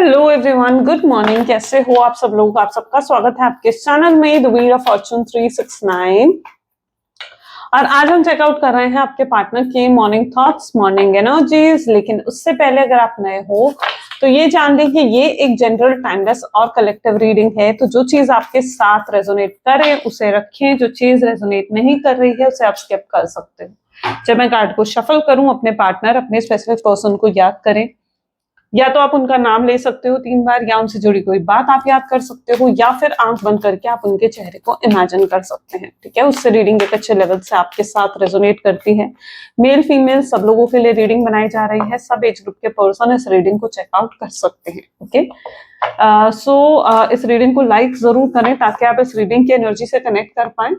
Hello everyone, good morning. कैसे हो आप सब लोग? आप सबका स्वागत है आपके चैनल में द व्हील ऑफ फॉर्चून 369। और आज हम चेकआउट कर रहे हैं आपके पार्टनर के मॉर्निंग थॉट्स, मॉर्निंग एनर्जीज। लेकिन उससे पहले अगर आप नए हो तो ये जान लें कि ये एक जनरल, टाइमलेस और कलेक्टिव रीडिंग है। तो जो चीज आपके साथ रेजोनेट करे उसे रखें, जो चीज रेजोनेट नहीं कर रही है उसे आप स्किप कर सकते हो। जब मैं कार्ड को शफल करूं, अपने पार्टनर, अपने स्पेसिफिक पर्सन को याद करें। या तो आप उनका नाम ले सकते हो 3 बार, या उनसे जुड़ी कोई बात आप याद कर सकते हो, या फिर आंख बंद करके आप उनके चेहरे को इमेजिन कर सकते हैं। ठीक है, उससे रीडिंग एक अच्छे लेवल से आपके साथ रेजोनेट करती है। मेल फीमेल सब लोगों के लिए रीडिंग बनाई जा रही है। सब एज ग्रुप के पर्सन इस रीडिंग को चेकआउट कर सकते हैं। ओके, इस रीडिंग को लाइक जरूर करें ताकि आप इस रीडिंग की एनर्जी से कनेक्ट कर पाए।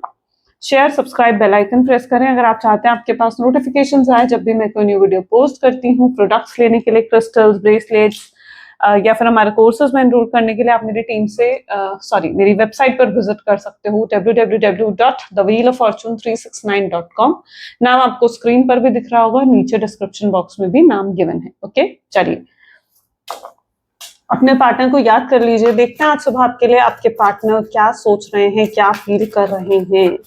Share, subscribe, bell icon press करें अगर आप चाहते हैं आपके पास नोटिफिकेशंस आए जब भी मैं कोई न्यू वीडियो पोस्ट करती हूँ। प्रोडक्ट्स लेने के लिए, क्रिस्टल्स, ब्रेसलेट्स या फिर हमारे कोर्सेज में एनरोल करने के लिए आप मेरी टीम से मेरी वेबसाइट पर विजिट कर सकते हो www.thewheeloffortune369.com। नाम आपको स्क्रीन पर भी दिख रहा होगा, नीचे डिस्क्रिप्शन बॉक्स में भी नाम गिवन है। ओके, चलिए अपने पार्टनर को याद कर लीजिए। देखते हैं आज सुबह आपके लिए आपके पार्टनर क्या सोच रहे हैं, क्या फील कर रहे हैं।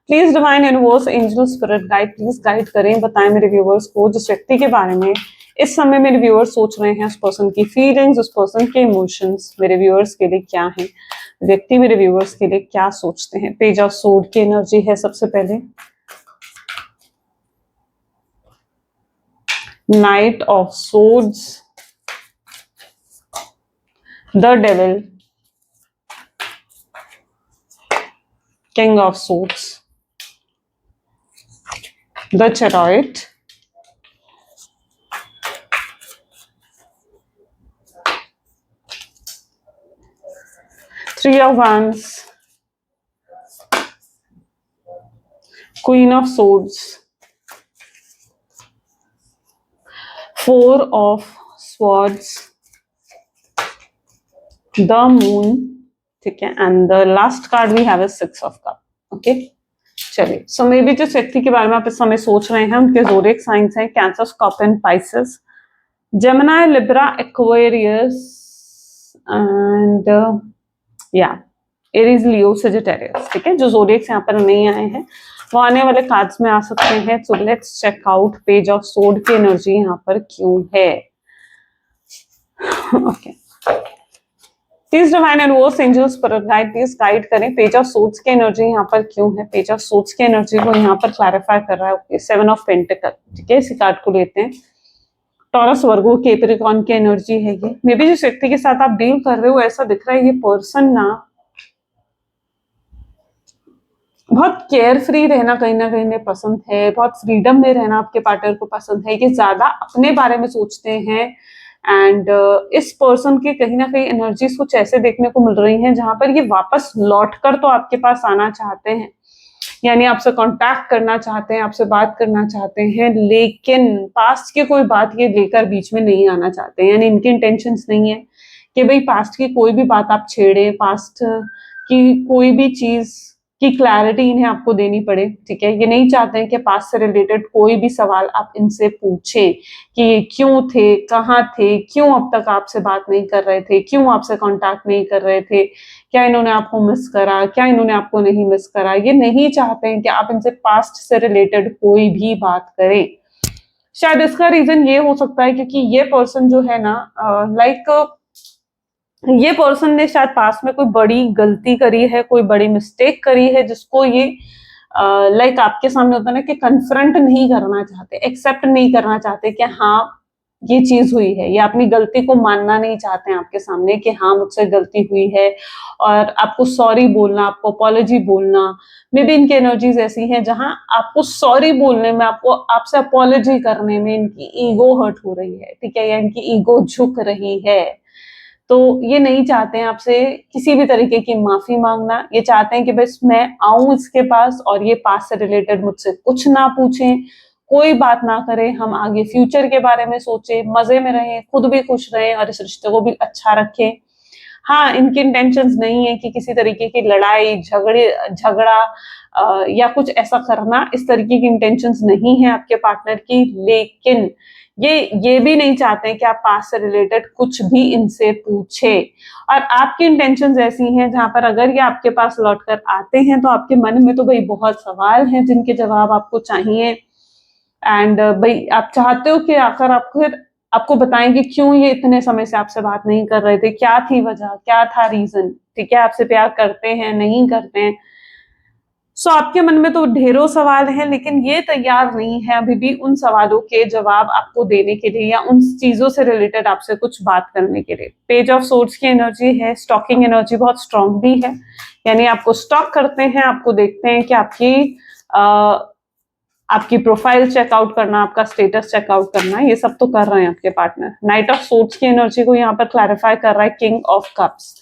Please divine universe, angel, spirit guide, please guide करें, बताएं मेरे व्यूअर्स को जिस व्यक्ति के बारे में इस समय मेरे व्यूअर्स सोच रहे हैं, उस पर्सन की फीलिंग्स, उस पर्सन के इमोशंस मेरे व्यूअर्स के लिए क्या है, व्यक्ति मेरे व्यूअर्स के लिए क्या सोचते हैं। पेज ऑफ सोर्ड की एनर्जी है सबसे पहले, night of swords, the devil, king of swords, the chariot, Three of Wands, Queen of Swords, Four of Swords, the Moon, ठीक है, and the last card we have is six of cup. Okay, चलिए so may be जिस व्यक्ति के बारे में आप इस समय सोच रहे हैं उनके ज़ोडिएक साइंस हैं cancer, scorpion, Pisces, Gemini, Libra, Aquarius and Aries, Leo, Sagittarius. ठीक है, जो ज़ोडिएक्स यहाँ पर नहीं आए हैं वो आने वाले कार्ड्स में आ सकते हैं। So let's check out page of sword की एनर्जी यहाँ पर क्यों है। Okay, please divine universe, angel, spirit guide, please guide करें पेज ऑफ सोर्ड्स की एनर्जी यहाँ पर क्यों है। पेज ऑफ सोर्ड्स की एनर्जी को यहाँ पर क्लैरिफाई कर रहा है। Okay, 7 of pentacle. ठीक है, इसी कार्ड को लेते हैं। टॉरस, वर्गो, कैप्रिकॉर्न की एनर्जी है ये। मे बी जिस व्यक्ति के साथ आप डील कर रहे हो ऐसा दिख रहा है ये पर्सन ना बहुत केयर फ्री रहना कहीं ना कहीं पसंद है, बहुत फ्रीडम में रहना आपके पार्टनर को पसंद है। ये ज्यादा अपने बारे में सोचते हैं एंड इस पर्सन के कहीं ना कहीं एनर्जीज कुछ ऐसे देखने को मिल रही हैं जहां पर ये वापस लौट कर तो आपके पास आना चाहते हैं, यानी आपसे कांटेक्ट करना चाहते हैं, आपसे बात करना चाहते हैं, लेकिन पास्ट की कोई बात ये लेकर बीच में नहीं आना चाहते हैं। यानी इनकी इंटेंशंस नहीं है कि भाई पास्ट की कोई भी बात आप छेड़े, पास्ट की कोई भी चीज की क्लैरिटी इन्हें आपको देनी पड़े। ठीक है, ये नहीं चाहते हैं कि पास्ट से रिलेटेड कोई भी सवाल आप इनसे पूछें कि ये क्यों थे, कहाँ थे, क्यों अब तक आपसे बात नहीं कर रहे थे, क्यों आपसे कांटेक्ट नहीं कर रहे थे, क्या इन्होंने आपको मिस करा, क्या इन्होंने आपको नहीं मिस करा। ये नहीं चाहते हैं कि आप इनसे पास्ट से रिलेटेड कोई भी बात करें। शायद इसका रीजन ये हो सकता है क्योंकि ये पर्सन जो है ना ये पर्सन ने शायद पास्ट में कोई बड़ी गलती करी है, कोई बड़ी मिस्टेक करी है जिसको ये आपके सामने होता है ना कि कन्फ्रंट नहीं करना चाहते, एक्सेप्ट नहीं करना चाहते कि हाँ ये चीज हुई है। ये अपनी गलती को मानना नहीं चाहते हैं आपके सामने कि हाँ मुझसे गलती हुई है, और आपको सॉरी बोलना, आपको अपॉलॉजी बोलना। मे बी इनकी एनर्जीज ऐसी हैं जहां आपको सॉरी बोलने में, आपको आपसे अपॉलॉजी करने में इनकी ईगो हर्ट हो रही है। ठीक है, या इनकी ईगो झुक रही है। तो ये नहीं चाहते हैं आपसे किसी भी तरीके की माफी मांगना। ये चाहते हैं कि बस मैं आऊं इसके पास और ये पास से रिलेटेड मुझसे कुछ ना पूछें, कोई बात ना करें, हम आगे फ्यूचर के बारे में सोचें, मजे में रहें, खुद भी खुश रहें और इस रिश्ते को भी अच्छा रखें। हाँ, इनकी इंटेंशंस नहीं है कि किसी तरीके की लड़ाई झगड़ा या कुछ ऐसा करना, इस तरीके की इंटेंशंस नहीं है आपके पार्टनर की, लेकिन ये भी नहीं चाहते हैं कि आप पास्ट से रिलेटेड कुछ भी इनसे पूछे। और आपकी इंटेंशंस ऐसी हैं जहां पर अगर ये आपके पास लौट कर आते हैं तो आपके मन में तो भाई बहुत सवाल हैं जिनके जवाब आपको चाहिए। एंड भाई आप चाहते हो कि आखिर आपको बताएं कि क्यों ये इतने समय से आपसे बात नहीं कर रहे थे, क्या थी वजह, क्या था रीजन, ठीक है, आपसे प्यार करते हैं नहीं करते हैं। सो आपके मन में तो ढेरों सवाल हैं, लेकिन ये तैयार नहीं है अभी भी उन सवालों के जवाब आपको देने के लिए या उन चीजों से रिलेटेड आपसे कुछ बात करने के लिए। पेज ऑफ सोर्ड्स की एनर्जी है, स्टॉकिंग एनर्जी बहुत स्ट्रांग भी है, यानी आपको स्टॉक करते हैं, आपको देखते हैं कि आपकी प्रोफाइल चेकआउट करना, आपका स्टेटस चेकआउट करना, ये सब तो कर रहे हैं आपके पार्टनर। नाइट ऑफ सोर्ड्स की एनर्जी को यहाँ पर क्लैरिफाई कर रहा है किंग ऑफ कप्स।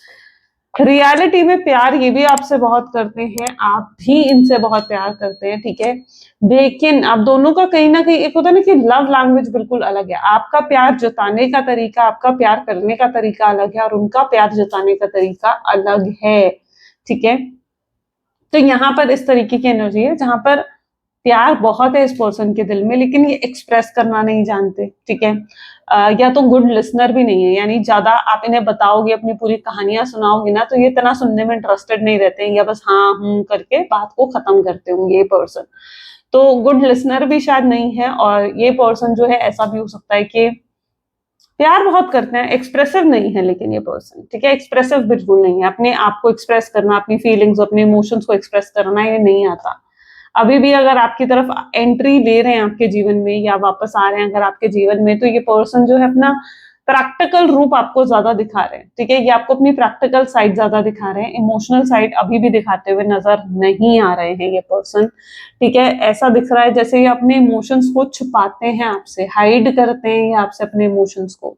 रियलिटी में प्यार ये भी आपसे बहुत करते हैं, आप भी इनसे बहुत प्यार करते हैं, ठीक है, लेकिन आप दोनों का कहीं ना कहीं एक होता है ना कि लव लैंग्वेज बिल्कुल अलग है। आपका प्यार जताने का तरीका, आपका प्यार करने का तरीका अलग है और उनका प्यार जताने का तरीका अलग है, ठीक है। तो यहाँ पर इस तरीके की एनर्जी है जहां पर प्यार बहुत है इस पर्सन के दिल में, लेकिन ये एक्सप्रेस करना नहीं जानते, ठीक है। या तो गुड लिसनर भी नहीं है, यानी ज्यादा आप इन्हें बताओगे, अपनी पूरी कहानियां सुनाओगे ना, तो ये इतना सुनने में इंटरेस्टेड नहीं रहते हैं, या बस हाँ करके बात को खत्म करते होंगे ये पर्सन। तो गुड लिसनर भी शायद नहीं है, और ये पर्सन जो है ऐसा भी हो सकता है कि प्यार बहुत करते हैं, एक्सप्रेसिव नहीं है लेकिन ये पर्सन, ठीक है, एक्सप्रेसिव बिल्कुल नहीं है, अपने आप को एक्सप्रेस करना, अपनी फीलिंग्स, अपने इमोशंस को एक्सप्रेस करना ये नहीं आता। अभी भी अगर आपकी तरफ एंट्री ले रहे हैं आपके जीवन में या वापस आ रहे हैं अगर आपके जीवन में, तो ये पर्सन जो है अपना प्रैक्टिकल रूप आपको ज्यादा दिखा रहे हैं, ठीक है, ये आपको अपनी प्रैक्टिकल साइड ज्यादा दिखा रहे हैं, इमोशनल साइड अभी भी दिखाते हुए नजर नहीं आ रहे हैं ये पर्सन, ठीक है। ऐसा दिख रहा है जैसे ये अपने इमोशंस को छुपाते हैं आपसे, हाइड करते हैं ये आपसे अपने इमोशंस को,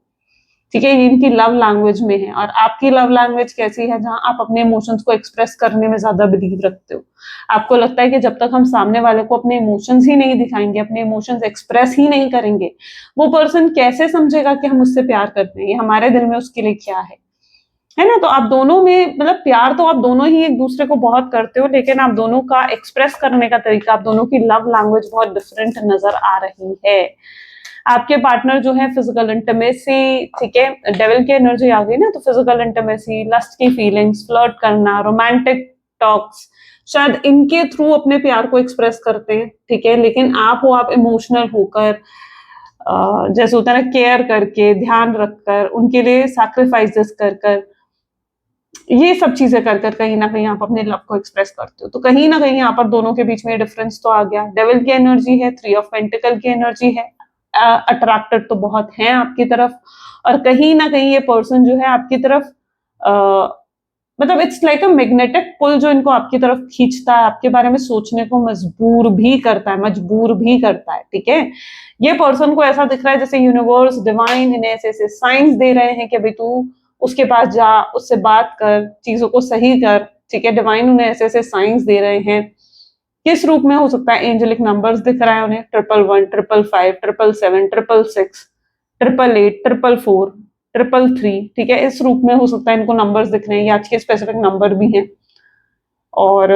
ठीक है, ये इनकी लव लैंग्वेज में है। और आपकी लव लैंग्वेज कैसी है, जहां आप अपने इमोशंस को एक्सप्रेस करने में ज्यादा बिलीव रखते हो। आपको लगता है कि जब तक हम सामने वाले को अपने इमोशंस ही नहीं दिखाएंगे, अपने इमोशंस एक्सप्रेस ही नहीं करेंगे, वो पर्सन कैसे समझेगा कि हम उससे प्यार करते हैं, ये हमारे दिल में उसके लिए क्या है ना। तो आप दोनों में मतलब प्यार तो आप दोनों ही एक दूसरे को बहुत करते हो, लेकिन आप दोनों का एक्सप्रेस करने का तरीका, आप दोनों की लव लैंग्वेज बहुत डिफरेंट नजर आ रही है। आपके पार्टनर जो है फिजिकल इंटीमेसी, ठीक है, डेविल की एनर्जी आ गई ना, तो फिजिकल इंटीमेसी, लस्ट की फीलिंग्स, फ्लर्ट करना, रोमांटिक टॉक्स, शायद इनके थ्रू अपने प्यार को एक्सप्रेस करते हैं, ठीक है, लेकिन आप इमोशनल होकर, जैसे होता है ना, केयर करके, ध्यान रखकर, उनके लिए सैक्रिफाइसेस कर कर, ये सब चीजें कर कर कहीं ना कहीं आप अपने लव को एक्सप्रेस करते हो। तो कहीं ना कहीं यहाँ पर दोनों के बीच में डिफरेंस तो आ गया। डेविल की एनर्जी है, 3 ऑफ पेंटिकल की एनर्जी है, अट्रैक्टेड तो बहुत हैं आपकी तरफ, और कहीं ना कहीं ये पर्सन जो है आपकी तरफ मतलब it's like a magnetic pull जो इनको आपकी तरफ खींचता है, आपके बारे में सोचने को मजबूर भी करता है, ठीक है। ये पर्सन को ऐसा दिख रहा है जैसे यूनिवर्स, डिवाइन इन्हें ऐसे ऐसे साइंस दे रहे हैं कि भाई तू उसके पास जा, उससे बात कर, चीजों को सही कर, ठीक है। डिवाइन उन्हें ऐसे ऐसे साइंस दे रहे हैं। किस रूप में हो सकता है, एंजेलिक नंबर्स दिख रहा है उन्हें, 111, 555, 777, 666, 888, 444, 333, ठीक है, इस रूप में हो सकता है इनको नंबर्स दिख रहे हैं, या आज के स्पेसिफिक नंबर भी हैं, और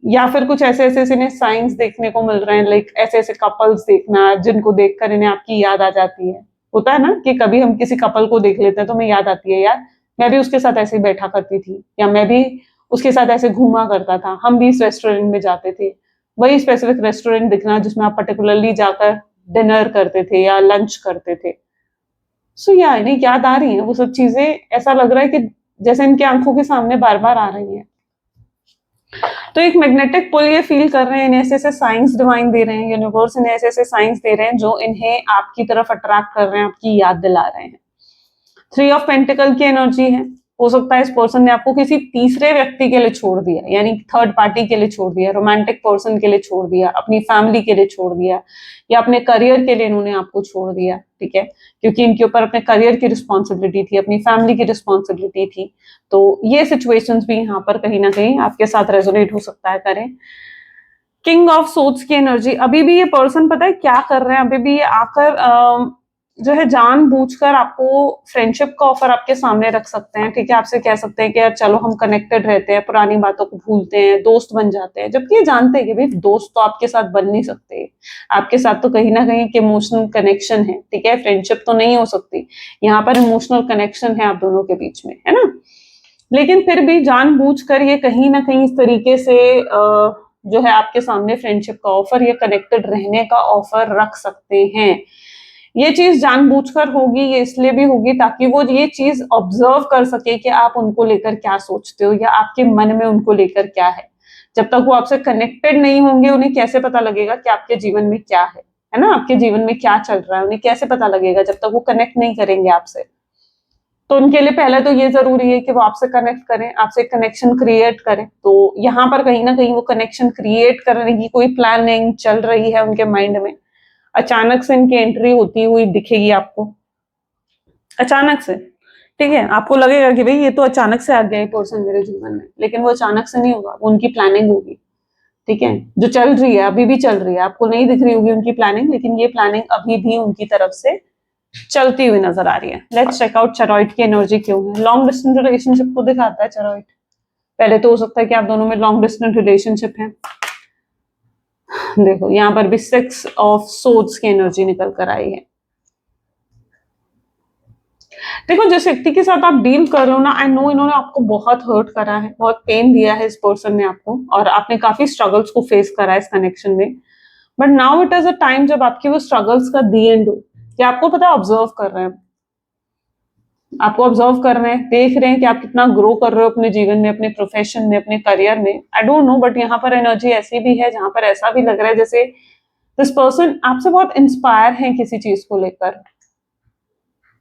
या फिर कुछ ऐसे ऐसे इन्हें साइंस देखने को मिल रहे हैं, लाइक ऐसे ऐसे कपल्स देखना जिनको देखकर इन्हें आपकी याद आ जाती है। होता है ना कि कभी हम किसी कपल को देख लेते हैं तो हमें याद आती है, यार मैं भी उसके साथ ऐसे ही बैठा करती थी, या मैं भी उसके साथ ऐसे घूमा करता था, हम भी इस रेस्टोरेंट में जाते थे। वही स्पेसिफिक रेस्टोरेंट दिखना जिसमें आप पर्टिकुलरली जाकर डिनर करते थे या लंच करते थे। सो या इन्हें याद आ रही है वो सब चीजें, ऐसा लग रहा है कि जैसे इनकी आंखों के सामने बार बार आ रही है। तो एक मैग्नेटिक पुल ये फील कर रहे हैं, इन्हें ऐसे ऐसे साइंस डिवाइन दे रहे हैं, यूनिवर्स इन्हें ऐसे ऐसे साइंस दे रहे हैं जो इन्हें आपकी तरफ अट्रैक्ट कर रहे हैं, आपकी याद दिला रहे हैं। 3 ऑफ पेंटिकल की एनर्जी है, हो सकता है इस पर्सन ने आपको किसी तीसरे व्यक्ति के लिए छोड़ दिया, यानी थर्ड पार्टी के लिए छोड़ दिया, रोमांटिक पर्सन के लिए छोड़ दिया, अपनी फैमिली के लिए छोड़ दिया, या अपने करियर के लिए इन्होंने आपको छोड़ दिया, ठीक है, क्योंकि इनके ऊपर अपने करियर की रिस्पॉन्सिबिलिटी थी, अपनी फैमिली की रिस्पॉन्सिबिलिटी थी। तो ये सिचुएशंस भी यहाँ पर कहीं ना कहीं आपके साथ रेजोनेट हो सकता है करें। किंग ऑफ सोर्ड्स की एनर्जी, अभी भी ये पर्सन पता है क्या कर रहे हैं, अभी भी ये आकर जो है जानबूझकर आपको फ्रेंडशिप का ऑफर आपके सामने रख सकते हैं, ठीक है। आपसे कह सकते हैं कि यार चलो हम कनेक्टेड रहते हैं, पुरानी बातों को भूलते हैं, दोस्त बन जाते हैं, जबकि ये जानते हैं कि भाई दोस्त तो आपके साथ बन नहीं सकते, आपके साथ तो कहीं ना कहीं एक इमोशनल कनेक्शन है, ठीक है। फ्रेंडशिप तो नहीं हो सकती, यहाँ पर इमोशनल कनेक्शन है आप दोनों के बीच में, है ना। लेकिन फिर भी जानबूझकर ये कहीं ना कहीं इस तरीके से जो है आपके सामने फ्रेंडशिप का ऑफर या कनेक्टेड रहने का ऑफर रख सकते हैं। ये चीज जानबूझकर होगी, ये इसलिए भी होगी ताकि वो ये चीज ऑब्जर्व कर सके कि आप उनको लेकर क्या सोचते हो या आपके मन में उनको लेकर क्या है। जब तक वो आपसे कनेक्टेड नहीं होंगे, उन्हें कैसे पता लगेगा कि आपके जीवन में क्या है ना, आपके जीवन में क्या चल रहा है, उन्हें कैसे पता लगेगा जब तक वो कनेक्ट नहीं करेंगे आपसे। तो उनके लिए पहले तो ये जरूरी है कि वो आपसे कनेक्ट करें, आपसे कनेक्शन क्रिएट करें। तो यहाँ पर कहीं ना कहीं वो कनेक्शन क्रिएट करने की कोई प्लानिंग चल रही है उनके माइंड में। अचानक से इनकी एंट्री होती हुई दिखेगी आपको, अचानक से, ठीक है। आपको लगेगा कि भाई ये तो अचानक से आ गया है पर्सन मेरे जीवन में, लेकिन वो अचानक से नहीं होगा, वो उनकी प्लानिंग होगी, ठीक है, जो चल रही है, अभी भी चल रही है। आपको नहीं दिख रही होगी उनकी प्लानिंग, लेकिन ये प्लानिंग अभी भी उनकी तरफ से चलती हुई नजर आ रही है। लेट्स चेक आउट चरॉइड की एनर्जी क्यों है। लॉन्ग डिस्टेंस रिलेशनशिप को दिखाता है चरॉइड। पहले तो हो सकता है कि आप दोनों में लॉन्ग डिस्टेंस रिलेशनशिप है। देखो यहाँ पर भी 6 ऑफ सोर्ड्स की एनर्जी निकल कर आई है। देखो जिस व्यक्ति के साथ आप डील कर रहे हो ना, आई नो इन्होंने आपको बहुत हर्ट करा है, बहुत पेन दिया है इस पर्सन ने आपको, और आपने काफी स्ट्रगल्स को फेस करा है इस कनेक्शन में। But now it is a time जब आपकी वो स्ट्रगल्स का दी एंड हो, कि आपको पता है ऑब्जर्व कर रहे हैं, आपको ऑब्जर्व कर रहे हैं, देख रहे हैं कि आप कितना ग्रो कर रहे हो अपने जीवन में, अपने प्रोफेशन में, अपने करियर में। आई डोंट नो, बट यहाँ पर एनर्जी ऐसी भी है जहां पर ऐसा भी लग रहा है जैसे दिस पर्सन आपसे बहुत इंस्पायर है किसी चीज को लेकर।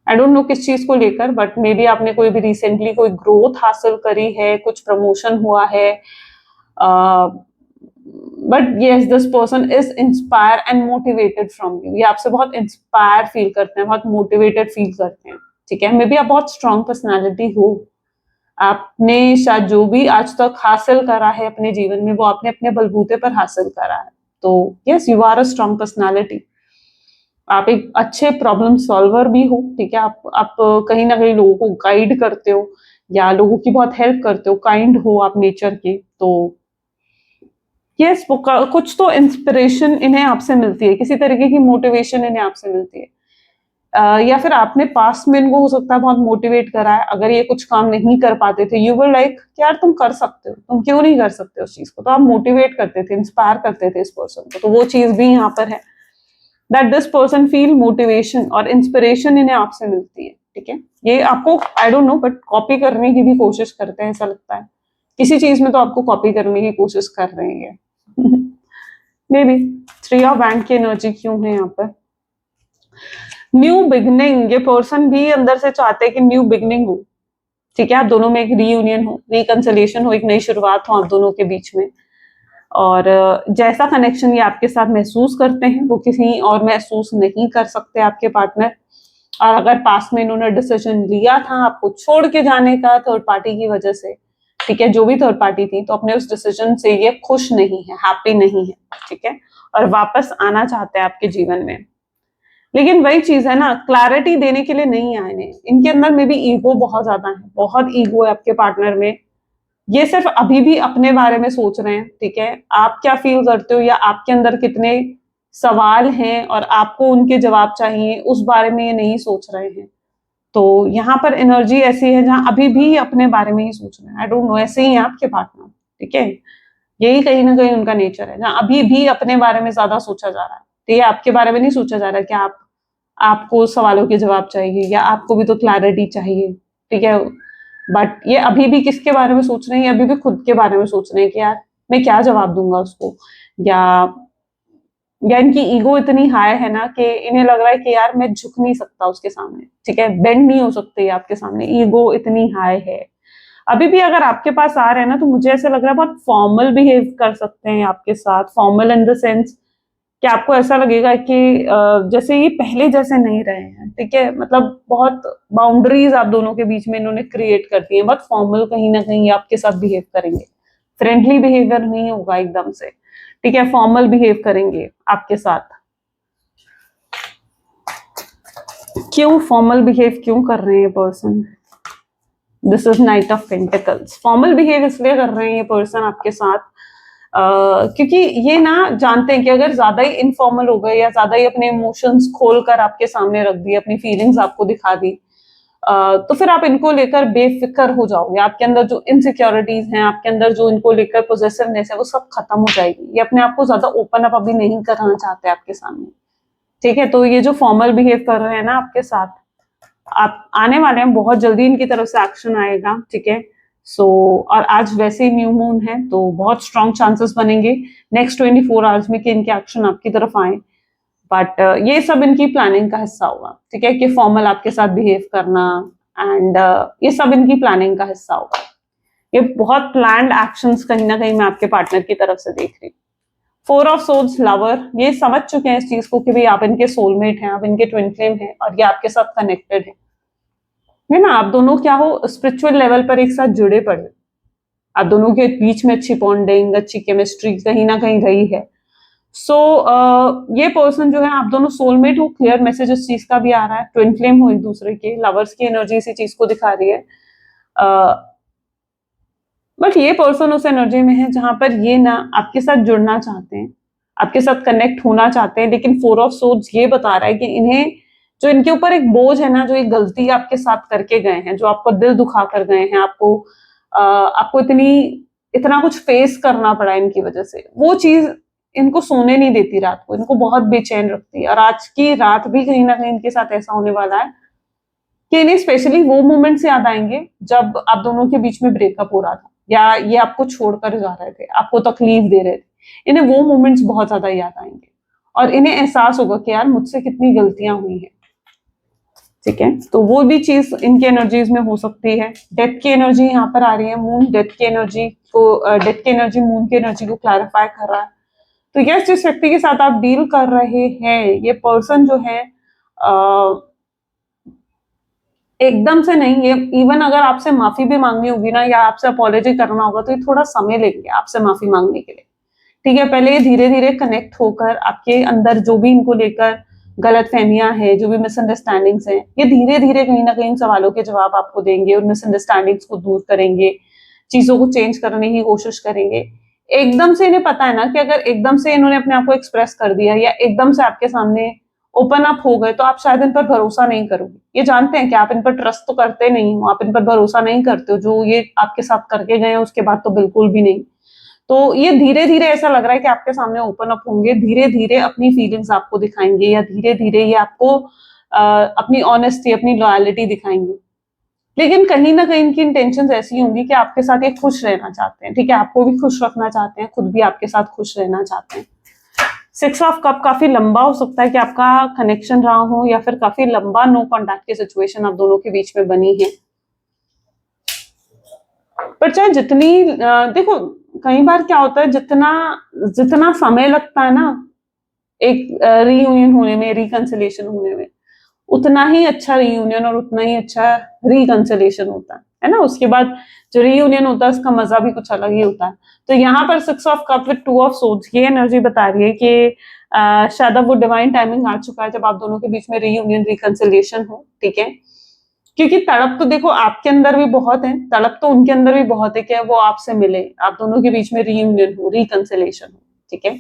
आई डोंट नो किस चीज को लेकर, बट मे बी आपने कोई भी रिसेंटली कोई ग्रोथ हासिल करी है, कुछ प्रमोशन हुआ है, but yes this person is inspire and motivated from you. ये आपसे बहुत इंस्पायर फील करते हैं, बहुत मोटिवेटेड फील करते हैं, ठीक है। मे बी आप बहुत स्ट्रॉन्ग पर्सनैलिटी हो, आपने शायद जो भी आज तक हासिल करा है अपने जीवन में वो आपने अपने बलबूते पर हासिल करा है। तो yes you are a strong personality, आप एक अच्छे प्रॉब्लम सॉल्वर भी हो, ठीक है। आप कहीं ना कहीं लोगों को गाइड करते हो या लोगों की बहुत हेल्प करते हो, काइंड हो आप नेचर के। तो यस कुछ तो इंस्पिरेशन इन्हें आपसे मिलती है, किसी तरीके की मोटिवेशन इन्हें आपसे मिलती है। या फिर आपने पास्ट में इनको हो सकता है बहुत मोटिवेट करा है, अगर ये कुछ काम नहीं कर पाते थे, यू वर लाइक यार तुम कर सकते हो, तुम क्यों नहीं कर सकते उस चीज को, तो आप मोटिवेट करते थे, इंस्पायर करते थे इस पर्सन को। तो वो चीज भी यहाँ पर है that this person feel motivation और इंस्पिरेशन इन्हें आपसे मिलती है, ठीक है। ये आपको I don't know but copy करने की भी कोशिश करते हैं, ऐसा लगता है किसी चीज में तो आपको कॉपी करने की कोशिश कर रहे हैं। मे बी 3 ऑफ वैंड की एनर्जी क्यों है यहाँ पर। न्यू बिगनिंग, ये पर्सन भी अंदर से चाहते हैं कि न्यू बिगनिंग हो, ठीक है। आप दोनों में एक रीयूनियन हो, रिकंसिलिएशन हो, एक नई शुरुआत हो आप दोनों के बीच में। और जैसा कनेक्शन ये आपके साथ महसूस करते हैं वो किसी और महसूस नहीं कर सकते आपके पार्टनर। और अगर पास में इन्होंने डिसीजन लिया था आपको छोड़ के जाने का थर्ड पार्टी की वजह से, ठीक है, जो भी थर्ड पार्टी थी, तो अपने उस डिसीजन से ये खुश नहीं है, हैप्पी नहीं है, ठीक है, और वापस आना चाहते हैं आपके जीवन में। लेकिन वही चीज है ना, क्लैरिटी देने के लिए नहीं आए हैं, इनके अंदर में भी ईगो बहुत ज्यादा है, बहुत ईगो है आपके पार्टनर में। ये सिर्फ अभी भी अपने बारे में सोच रहे हैं, ठीक है। आप क्या फील करते हो या आपके अंदर कितने सवाल हैं और आपको उनके जवाब चाहिए, उस बारे में ये नहीं सोच रहे हैं। तो यहाँ पर एनर्जी ऐसी है जहां अभी भी अपने बारे में ही सोच रहे हैं। आई डोंट नो, ऐसे ही है आपके पार्टनर, ठीक है। यही कहीं ना कहीं उनका नेचर है, जहां अभी भी अपने बारे में ज्यादा सोचा जा रहा है, ठीक है। आपके बारे में नहीं सोचा जा रहा कि आपको सवालों के जवाब चाहिए या आपको भी तो क्लैरिटी चाहिए, ठीक है। बट ये अभी भी किसके बारे में सोच रहे हैं, अभी भी खुद के बारे में सोच रहे हैं कि यार मैं क्या जवाब दूंगा उसको, या इनकी ईगो इतनी हाई है ना कि इन्हें लग रहा है कि यार मैं झुक नहीं सकता उसके सामने, ठीक है, बेंड नहीं हो सकते आपके सामने, ईगो इतनी हाई है। अभी भी अगर आपके पास आ रहे हैं ना, तो मुझे ऐसा लग रहा है बहुत फॉर्मल बिहेव कर सकते हैं आपके साथ, फॉर्मल इन द सेंस कि आपको ऐसा लगेगा कि जैसे ये पहले जैसे नहीं रहे हैं, ठीक है। मतलब बहुत बाउंड्रीज आप दोनों के बीच में इन्होंने क्रिएट कर दी है, बहुत फॉर्मल कहीं ना कहीं आपके साथ बिहेव करेंगे, फ्रेंडली बिहेवियर नहीं होगा एकदम से, ठीक है, फॉर्मल बिहेव करेंगे आपके साथ। क्यों फॉर्मल बिहेव क्यों कर रहे हैं ये person? This is night of pentacles. Formal behave इसलिए कर रहे हैं ये पर्सन आपके साथ क्योंकि ये ना जानते हैं कि अगर ज्यादा ही इनफॉर्मल हो गए या ज्यादा ही अपने इमोशंस खोलकर आपके सामने रख दिए, अपनी फीलिंग्स आपको दिखा दी, तो फिर आप इनको लेकर बेफिक्र हो जाओगे। आपके अंदर जो इनसिक्योरिटीज हैं, आपके अंदर जो इनको लेकर पोजेसिवनेस है, वो सब खत्म हो जाएगी। ये अपने आप को ज्यादा ओपन अप अभी नहीं करना चाहते आपके सामने, ठीक है? तो ये जो फॉर्मल बिहेव कर रहे हैं ना आपके साथ, आप आने वाले हैं, बहुत जल्दी इनकी तरफ से एक्शन आएगा, ठीक है? सो और आज वैसे ही न्यू मून है, तो बहुत स्ट्रॉन्ग चांसेस बनेंगे नेक्स्ट 24 आवर्स में कि इनके एक्शन आपकी तरफ आए। बट ये सब इनकी प्लानिंग का हिस्सा होगा, ठीक है? कि फॉर्मल आपके साथ बिहेव करना एंड ये सब इनकी प्लानिंग का हिस्सा होगा। ये बहुत प्लान्ड एक्शंस कहीं ना कहीं मैं आपके पार्टनर की तरफ से देख रही हूँ। 4 ऑफ सोर्ड्स लवर, ये समझ चुके हैं इस चीज को कि भाई आप इनके सोलमेट हैं, आप इनके ट्विन फ्लेम हैं और ये आपके साथ कनेक्टेड है ना? आप दोनों क्या हो, स्पिरिचुअल लेवल पर एक साथ जुड़े पड़े, आप दोनों के बीच में अच्छी बॉन्डिंग, अच्छी केमिस्ट्री कहीं ना कहीं रही है। सो ये पर्सन जो है, आप दोनों सोलमेट हो, क्लियर मैसेज इस चीज का भी आ रहा है। ट्विन फ्लेम हो एक दूसरे के, लवर्स की एनर्जी इसी चीज को दिखा रही है। बट ये पर्सन उस एनर्जी में है जहां पर ये ना आपके साथ जुड़ना चाहते हैं, आपके साथ कनेक्ट होना चाहते हैं, लेकिन 4 ऑफ सोर्ड्स ये बता रहा है कि इन्हें जो इनके ऊपर एक बोझ है ना, जो एक गलती आपके साथ करके गए हैं, जो आपको दिल दुखा कर गए हैं, आपको इतना कुछ फेस करना पड़ा इनकी वजह से, वो चीज इनको सोने नहीं देती रात को, इनको बहुत बेचैन रखती है। और आज की रात भी कहीं ना कहीं इनके साथ ऐसा होने वाला है कि इन्हें स्पेशली वो मोमेंट्स याद आएंगे जब आप दोनों के बीच में ब्रेकअप हो रहा था, या ये आपको छोड़कर जा रहे थे, आपको तकलीफ दे रहे थे। इन्हें वो मोमेंट्स बहुत ज्यादा याद आएंगे और इन्हें एहसास होगा कि यार मुझसे कितनी गलतियां हुई हैं, ठीक है? तो वो भी चीज इनकी एनर्जीज में हो सकती है। डेथ की एनर्जी यहाँ पर आ रही है, मून डेथ की एनर्जी मून की एनर्जी को क्लैरिफाई कर रहा है। तो यस, जिस व्यक्ति के साथ आप डील कर रहे हैं, ये पर्सन जो है एकदम से नहीं, ये इवन अगर आपसे माफी भी मांगनी होगी ना, या आपसे अपॉलॉजी करना होगा, तो ये थोड़ा समय लेंगे आपसे माफी मांगने के लिए, ठीक है? पहले ये धीरे धीरे कनेक्ट होकर आपके अंदर जो भी इनको लेकर गलत फहमियां हैं, जो भी मिसअंडरस्टैंडिंग्स हैं, ये धीरे धीरे कहीं ना कहीं सवालों के जवाब आपको देंगे, उन मिसअंडरस्टैंडिंग्स को दूर करेंगे, चीजों को चेंज करने की कोशिश करेंगे। एकदम से इन्हें पता है ना कि अगर एकदम से इन्होंने अपने आप को एक्सप्रेस कर दिया या एकदम से आपके सामने ओपन अप हो गए, तो आप शायद इन पर भरोसा नहीं करोगे। ये जानते हैं कि आप इन पर ट्रस्ट तो करते नहीं हो, आप इन पर भरोसा नहीं करते हो, जो ये आपके साथ करके गए हैं उसके बाद तो बिल्कुल भी नहीं। तो ये धीरे धीरे ऐसा लग रहा है कि आपके सामने ओपन अप होंगे, धीरे धीरे अपनी फीलिंग्स आपको दिखाएंगे, या धीरे धीरे ये आपको अपनी ऑनेस्टी, अपनी लॉयलिटी दिखाएंगे। लेकिन कहीं ना कहीं इनकी इंटेंशंस ऐसी होंगी कि आपके साथ ये खुश रहना चाहते हैं, ठीक है? आपको भी खुश रखना चाहते हैं, खुद भी आपके साथ खुश रहना चाहते हैं। 6 ऑफ कप काफी लंबा हो सकता है कि आपका कनेक्शन रहा हो, या फिर काफी लंबा नो कॉन्टैक्ट की सिचुएशन आप दोनों के बीच में बनी है। पर चाहे जितनी देखो, कई बार क्या होता है, जितना जितना समय लगता है ना एक रीयूनियन होने में, रिकंसिलिएशन होने में, उतना ही अच्छा रीयूनियन और उतना ही अच्छा रिकंसिलिएशन होता है ना? उसके बाद जो रीयूनियन होता है उसका मजा भी कुछ अलग ही होता है। तो यहाँ पर 6 of cup with 2 of swords, ये एनर्जी बता रही है कि शायद अब वो डिवाइन टाइमिंग आ चुका है जब आप दोनों के बीच में रीयूनियन, रिकंसिलिएशन हो, ठीक है? क्योंकि तड़प तो देखो आपके अंदर भी बहुत है, तड़प तो उनके अंदर भी बहुत है कि वो आपसे मिले, आप दोनों के बीच में रीयूनियन हो, रिकंसिलिएशन हो, ठीक है?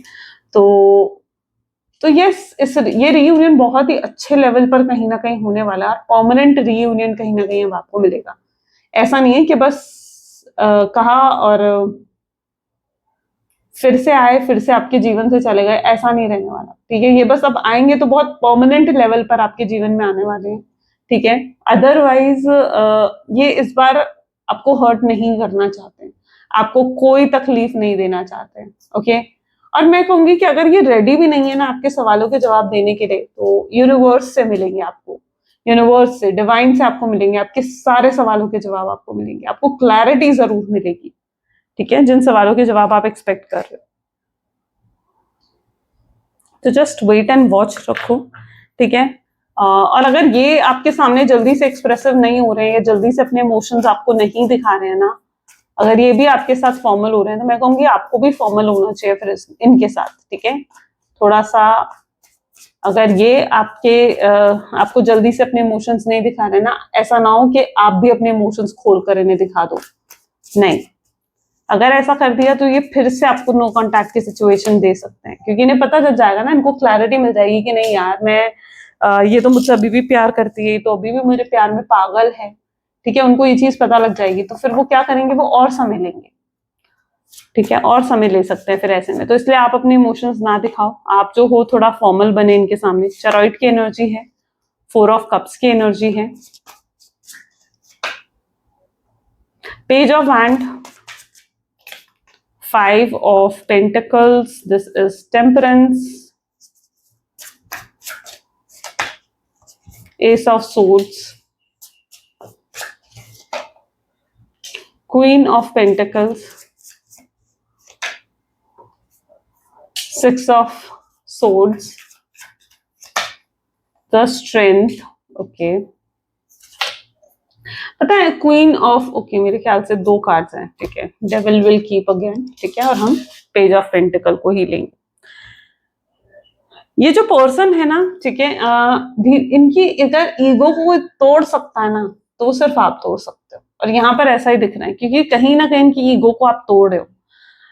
तो यस, ये रीयूनियन बहुत ही अच्छे लेवल पर कहीं ना कहीं होने वाला है। परमानेंट रीयूनियन कहीं ना कहीं अब आपको मिलेगा। ऐसा नहीं है कि बस कहा और फिर से आए, फिर से आपके जीवन से चले गए, ऐसा नहीं रहने वाला, ठीक है? ये बस अब आएंगे तो बहुत परमानेंट लेवल पर आपके जीवन में आने वाले हैं, ठीक है? अदरवाइज ये इस बार आपको हर्ट नहीं करना चाहते हैं, आपको कोई तकलीफ नहीं देना चाहते हैं, ओके? और मैं कहूंगी कि अगर ये रेडी भी नहीं है ना आपके सवालों के जवाब देने के लिए, तो यूनिवर्स से मिलेंगे आपको, यूनिवर्स से, डिवाइन से आपको मिलेंगे, आपके सारे सवालों के जवाब आपको मिलेंगे, आपको क्लैरिटी जरूर मिलेगी, ठीक है? जिन सवालों के जवाब आप एक्सपेक्ट कर रहे हो। तो जस्ट वेट एंड वॉच रखो, ठीक है? और अगर ये आपके सामने जल्दी से एक्सप्रेसिव नहीं हो रहे हैं, या जल्दी से अपने इमोशंस आपको नहीं दिखा रहे हैं ना, अगर ये भी आपके साथ फॉर्मल हो रहे हैं, तो मैं कहूंगी आपको भी फॉर्मल होना चाहिए फिर इनके साथ, ठीक है? थोड़ा सा अगर ये आपको जल्दी से अपने इमोशंस नहीं दिखा रहे ना, ऐसा ना हो कि आप भी अपने इमोशंस खोल कर इन्हें दिखा दो। नहीं, अगर ऐसा कर दिया तो ये फिर से आपको नो कांटेक्ट की सिचुएशन दे सकते हैं, क्योंकि इन्हें पता चल जाएगा ना, इनको क्लैरिटी मिल जाएगी कि नहीं यार, ये तो मुझसे अभी भी प्यार करती है, तो अभी भी मुझे प्यार में पागल है। ठीक है, उनको ये चीज पता लग जाएगी, तो फिर वो क्या करेंगे, वो और समय लेंगे। ठीक है, और समय ले सकते हैं फिर ऐसे में। तो इसलिए आप अपने इमोशंस ना दिखाओ, आप जो हो थोड़ा फॉर्मल बने इनके सामने। चरॉइड की एनर्जी है, 4 ऑफ कप्स की एनर्जी है, page of hand, 5 of Pentacles, this is Temperance, Ace of Swords, Queen of Pentacles, 6 of Swords, the Strength, okay. पता है क्वीन ऑफ, ओके मेरे ख्याल से 2 कार्ड्स हैं, ठीक है, डेविल विल कीप अगेन, ठीक है, और हम पेज ऑफ पेंटिकल को ही लेंगे। ये जो पर्सन है ना, ठीक है, इनकी अगर ईगो को तोड़ सकता है ना, तो सिर्फ आप तोड़ सकते हो। और यहाँ पर ऐसा ही दिख रहा है, क्योंकि कहीं ना कहीं इनकी ईगो को आप तोड़ रहे हो।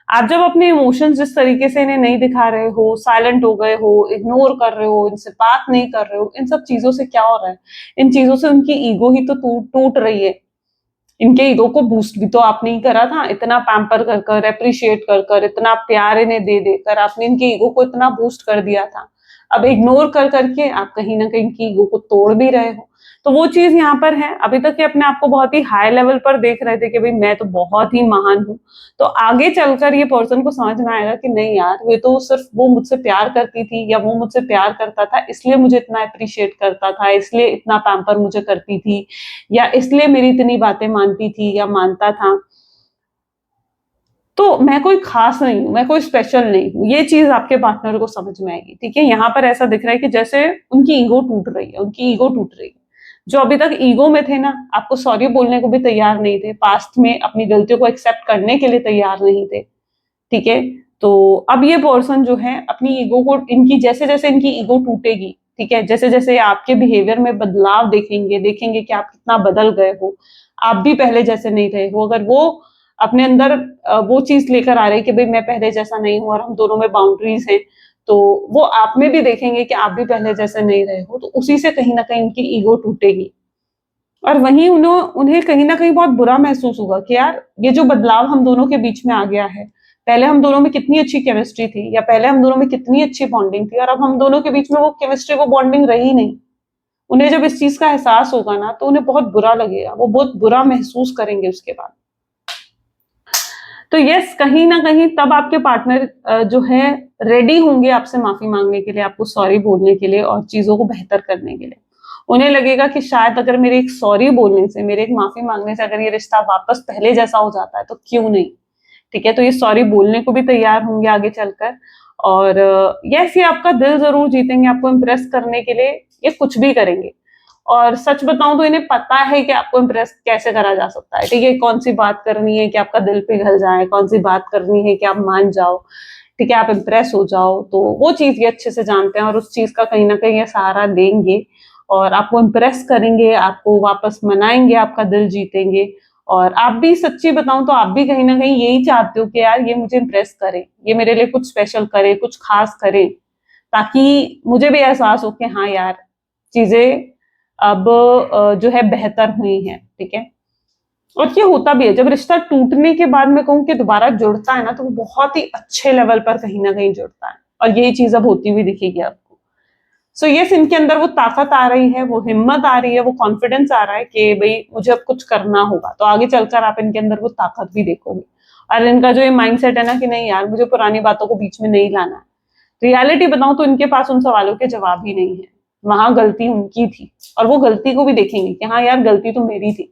आप जब अपने इमोशंस जिस तरीके से इन्हें नहीं दिखा रहे हो, साइलेंट हो गए हो, इग्नोर कर रहे हो, इनसे बात नहीं कर रहे हो, इन सब चीजों से क्या हो रहा है, इन चीजों से उनकी ईगो ही तो टूट रही है। इनके ईगो को बूस्ट भी तो आपने ही करा था, इतना पैम्पर कर कर, अप्रिशिएट कर कर, इतना प्यार इन्हें दे देकर आपने इनके ईगो को इतना बूस्ट कर दिया था। अब इग्नोर कर करके आप कहीं ना कहीं इनकी ईगो को तोड़ भी रहे हो। तो वो चीज यहाँ पर है। अभी तक ये अपने आप को बहुत ही हाई लेवल पर देख रहे थे कि भाई मैं तो बहुत ही महान हूँ, तो आगे चलकर ये पर्सन को समझ में आएगा कि नहीं यार, वे तो सिर्फ वो मुझसे प्यार करती थी, या वो मुझसे प्यार करता था इसलिए मुझे इतना अप्रिशिएट करता था, इसलिए इतना पैम्पर मुझे करती थी, या इसलिए मेरी इतनी बातें मानती थी या मानता था, तो मैं कोई खास नहीं हूं, मैं कोई स्पेशल नहीं हूं। ये चीज आपके पार्टनर को समझ में आएगी। ठीक है, यहाँ पर ऐसा दिख रहा है कि जैसे उनकी ईगो टूट रही है, उनकी ईगो टूट रही है। जो अभी तक ईगो में थे ना, आपको सॉरी बोलने को भी तैयार नहीं थे, पास्ट में अपनी गलतियों को एक्सेप्ट करने के लिए तैयार नहीं थे। ठीक है, तो अब ये पर्सन जो है अपनी ईगो को, इनकी जैसे जैसे इनकी ईगो टूटेगी, ठीक है, जैसे जैसे आपके बिहेवियर में बदलाव देखेंगे कि आप कितना बदल गए हो, आप भी पहले जैसे नहीं रहे हो। अगर वो अपने अंदर वो चीज लेकर आ रहे हैं कि भाई मैं पहले जैसा नहीं हूं और हम दोनों में बाउंड्रीज हैं, तो वो आप में भी देखेंगे कि आप भी पहले जैसे नहीं रहे हो, तो उसी से कहीं ना कहीं उनकी ईगो टूटेगी। और वहीं उन्हें कहीं ना कहीं बहुत बुरा महसूस होगा कि यार ये जो बदलाव हम दोनों के बीच में आ गया है, पहले हम दोनों में कितनी अच्छी केमिस्ट्री थी, या पहले हम दोनों में कितनी अच्छी बॉन्डिंग थी, और अब हम दोनों के बीच में वो केमिस्ट्री, वो बॉन्डिंग रही नहीं। उन्हें जब इस चीज का एहसास होगा ना, तो उन्हें बहुत बुरा लगेगा, वो बहुत बुरा महसूस करेंगे उसके बाद। तो यस, कहीं ना कहीं तब आपके पार्टनर जो है रेडी होंगे आपसे माफी मांगने के लिए, आपको सॉरी बोलने के लिए और चीजों को बेहतर करने के लिए। उन्हें लगेगा कि शायद अगर मेरे एक सॉरी बोलने से, मेरे एक माफी मांगने से अगर ये रिश्ता वापस पहले जैसा हो जाता है तो क्यों नहीं। ठीक है, तो ये सॉरी बोलने को भी तैयार होंगे आगे चलकर। और यस, ये आपका दिल जरूर जीतेंगे, आपको इम्प्रेस करने के लिए ये कुछ भी करेंगे। और सच बताऊं तो इन्हें पता है कि आपको इम्प्रेस कैसे करा जा सकता है। ठीक है, कौन सी बात करनी है कि आपका दिल पिघल जाए, कौन सी बात करनी है कि आप मान जाओ, ठीक है, आप इम्प्रेस हो जाओ, तो वो चीज ये अच्छे से जानते हैं और उस चीज का कहीं ना कहीं ये सहारा देंगे और आपको इम्प्रेस करेंगे, आपको वापस मनाएंगे, आपका दिल जीतेंगे। और आप भी, सच्ची बताऊं तो आप भी कहीं ना कहीं यही चाहते हो कि यार ये मुझे इम्प्रेस करे, ये मेरे लिए कुछ स्पेशल करे, कुछ खास करे, ताकि मुझे भी एहसास हो कि हाँ यार, चीजें अब जो है बेहतर हुई हैं। ठीक है, और ये होता भी है, जब रिश्ता टूटने के बाद मैं कहूँ कि दोबारा जुड़ता है ना, तो वो बहुत ही अच्छे लेवल पर कहीं ना कहीं जुड़ता है, और यही चीज अब होती हुई दिखेगी आपको। सो यस, इनके अंदर वो ताकत आ रही है, वो हिम्मत आ रही है, वो कॉन्फिडेंस आ रहा है कि भाई मुझे अब कुछ करना होगा। तो आगे चलकर आप इनके अंदर वो ताकत भी देखोगे। और इनका जो ये माइंडसेट है ना कि नहीं यार, मुझे पुरानी बातों को बीच में नहीं लाना है, रियलिटी बताऊं तो इनके पास उन सवालों के जवाब ही नहीं है। वहां गलती उनकी थी, और वो गलती को भी देखेंगे कि हाँ यार, गलती तो मेरी थी।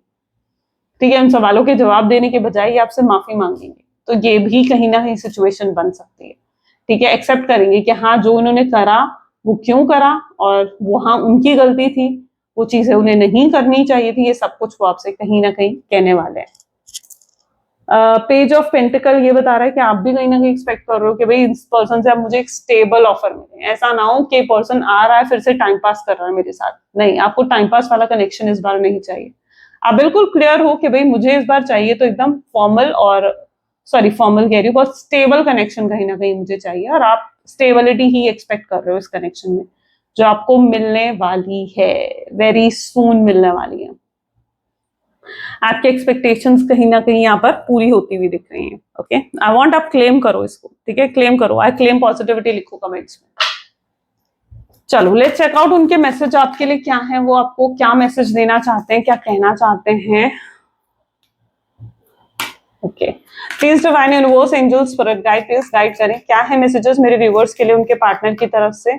ठीक है, उन सवालों के जवाब देने के बजाय ये आपसे माफी मांगेंगे, तो ये भी कहीं ना कहीं सिचुएशन बन सकती है। ठीक है, एक्सेप्ट करेंगे कि हाँ, जो उन्होंने करा वो क्यों करा, और वो हाँ उनकी गलती थी, वो चीजें उन्हें नहीं करनी चाहिए थी, ये सब कुछ वो आपसे कहीं ना कहीं कहने वाले हैं। पेज ऑफ पेंटिकल ये बता रहा है कि आप भी कहीं ना कहीं एक्सपेक्ट कर रहे हो कि भाई इस पर्सन से अब मुझे एक स्टेबल ऑफर मिले। ऐसा ना हो कि पर्सन आ रहा है फिर से टाइम पास कर रहा है मेरे साथ, नहीं, आपको टाइम पास वाला कनेक्शन इस बार नहीं चाहिए। आप बिल्कुल क्लियर हो कि भाई मुझे इस बार चाहिए तो एकदम फॉर्मल, और सॉरी फॉर्मल कह रही हूँ, बहुत स्टेबल कनेक्शन कहीं ना कहीं मुझे चाहिए, और आप स्टेबिलिटी ही एक्सपेक्ट कर रहे हो इस कनेक्शन में, जो आपको मिलने वाली है, वेरी सून मिलने वाली है। आपके एक्सपेक्टेशंस कहीं ना कहीं यहाँ पर पूरी होती हुई दिख रही हैं। ओके, आई वांट आप क्लेम करो इसको, ठीक है, क्लेम करो, आई क्लेम पॉजिटिविटी लिखो कमेंट्स में। चलो लेट्स चेक आउट उनके मैसेज आपके लिए क्या है, वो आपको क्या मैसेज देना चाहते हैं, क्या कहना चाहते हैं। Okay, please divine universe angel spirit guide, please guide करें, क्या है मैसेजेस मेरे व्यूअर्स के लिए उनके पार्टनर की तरफ से।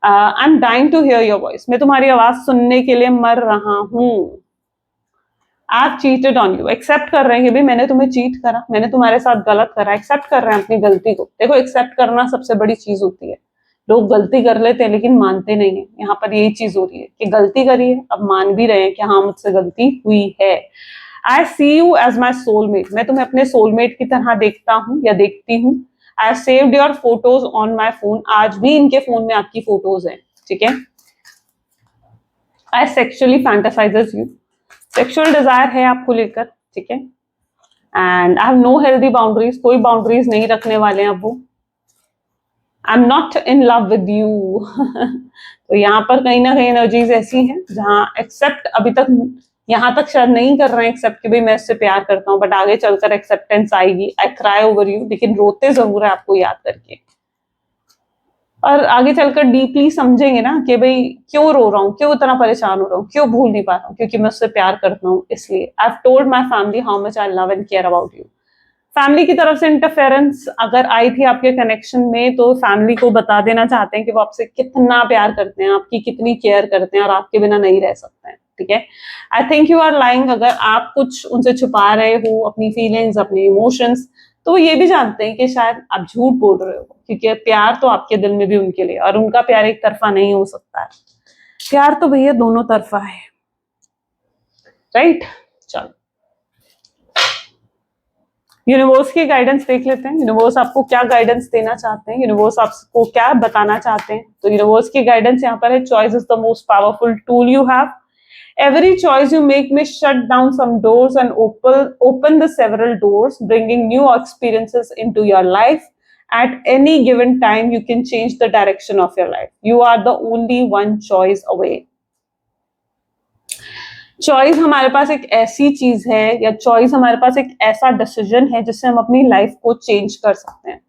I am dying to hear your voice, मैं तुम्हारी आवाज सुनने के लिए मर रहा हूं। आप चीटेड ऑन यू, एक्सेप्ट कर रहे हैं कि भाई मैंने तुम्हें चीट करा, मैंने तुम्हारे साथ गलत करा, एक्सेप्ट कर रहे हैं अपनी गलती को। देखो एक्सेप्ट करना सबसे बड़ी चीज होती है, लोग गलती कर लेते हैं लेकिन मानते नहीं है। यहाँ पर यही चीज हो रही है कि गलती करी है, अब मान भी रहे हैं कि हाँ मुझसे गलती हुई है। आई सी यू एज माई सोलमेट, मैं तुम्हें अपने सोलमेट की तरह देखता हूँ या देखती हूँ। I saved your photos on my phone, आज भी इनके फोन में आपकी फोटोज हैं, ठीक है। I sexually fantasises you, sexual desire है आपको लेकर, ठीक है। And I have no healthy boundaries, कोई बाउंड्रीज नहीं रखने वाले हैं अब वो। I am not in love with you. तो यहाँ पर कहीं ना कहीं एनर्जीज ऐसी हैं जहां एक्सेप्ट अभी तक, यहाँ तक शायद नहीं कर रहे हैं एक्सेप्ट कि भाई मैं इससे प्यार करता हूँ, बट आगे चलकर एक्सेप्टेंस आएगी। आई क्राई ओवर यू, लेकिन रोते जरूर है आपको याद करके, और आगे चलकर डीपली समझेंगे ना कि भाई क्यों रो रहा हूँ, क्यों इतना परेशान हो रहा हूँ, क्यों भूल नहीं पा रहा हूँ, क्योंकि मैं उससे प्यार करता हूँ इसलिए। I have told my family how much I love and care about you. Family की तरफ से इंटरफेरेंस अगर आई थी आपके कनेक्शन में, तो फैमिली को बता देना चाहते हैं कि वो आपसे कितना प्यार करते हैं, आपकी कितनी केयर करते हैं, और आपके बिना नहीं रह सकते हैं, ठीक है। I think you are lying, अगर आप कुछ उनसे छुपा रहे हो अपनी फीलिंग्स, अपने इमोशंस, तो वो ये भी जानते हैं कि शायद आप झूठ बोल रहे हो, क्योंकि प्यार तो आपके दिल में भी उनके लिए, और उनका प्यार एक तरफा नहीं हो सकता है, प्यार तो भैया दोनों तरफा है, राइट। चलो यूनिवर्स की गाइडेंस देख लेते हैं, यूनिवर्स आपको क्या गाइडेंस देना चाहते हैं, यूनिवर्स आपको क्या बताना चाहते हैं। तो यूनिवर्स की गाइडेंस यहाँ पर है, choice is the most powerful tool you have. Every choice you make may shut down some doors and open the several doors, bringing new experiences into your life. At any given time, you can change the direction of your life. You are the only one choice away. Choice हमारे पास एक ऐसी चीज है, या choice हमारे पास एक ऐसा decision है जिससे हम अपनी लाइफ को चेंज कर सकते हैं।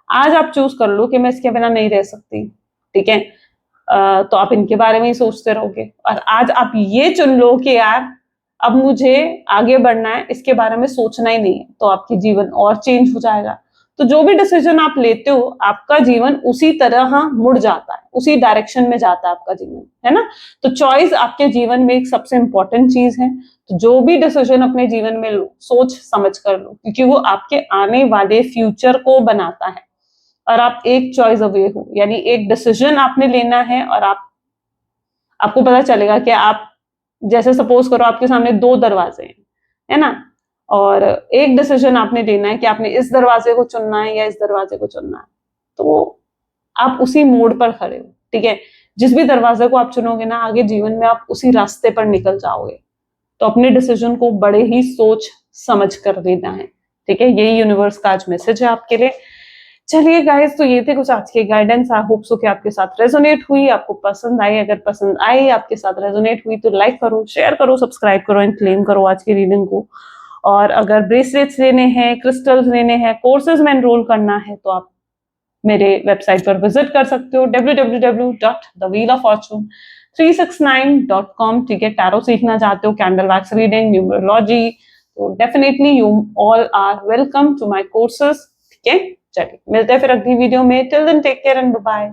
आज आप चूज कर लो कि मैं इसके बिना नहीं रह सकती, ठीक है, तो आप इनके बारे में ही सोचते रहोगे। और आज आप ये चुन लो कि यार अब मुझे आगे बढ़ना है, इसके बारे में सोचना ही नहीं है, तो आपकी जीवन और चेंज हो जाएगा। तो जो भी डिसीजन आप लेते हो, आपका जीवन उसी तरह मुड़ जाता है, उसी डायरेक्शन में जाता है आपका जीवन, है ना। तो चॉइस आपके जीवन में एक सबसे इंपॉर्टेंट चीज है। तो जो भी डिसीजन अपने जीवन में लो, सोच समझ कर लो, क्योंकि वो आपके आने वाले फ्यूचर को बनाता है। और आप एक चॉइस अवे हो, यानी एक डिसीजन आपने लेना है, और आपको पता चलेगा कि आप, जैसे सपोज करो आपके सामने दो दरवाजे हैं, है ना, और एक डिसीजन आपने लेना है कि आपने इस दरवाजे को चुनना है या इस दरवाजे को चुनना है। तो आप उसी मोड़ पर खड़े हो, ठीक है। जिस भी दरवाजे को आप चुनोगे ना, आगे जीवन में आप उसी रास्ते पर निकल जाओगे। तो अपने डिसीजन को बड़े ही सोच समझ कर लेना है, ठीक है। यही यूनिवर्स का आज मैसेज है आपके लिए। चलिए गाइस, तो ये थे कुछ आज के गाइडेंस। आई होप सो कि आपके साथ रेजोनेट हुई, आपको पसंद आई। अगर पसंद आई, आपके साथ रेजोनेट हुई, तो लाइक करो, शेयर करो, सब्सक्राइब करो एंड क्लेम करो आज की रीडिंग को। और अगर ब्रेसलेट्स लेने हैं, क्रिस्टल्स लेने हैं, कोर्सेज में एनरोल करना है, तो आप मेरे वेबसाइट पर विजिट कर सकते हो, www.thewheeloffortune369.com, ठीक है। टैरो सीखना चाहते हो, कैंडल वैक्स रीडिंग, न्यूमरोलॉजी, तो definitely you all are welcome to my courses, ठीक है। चलिए मिलते हैं फिर अगली वीडियो में। Till then take care and bye bye.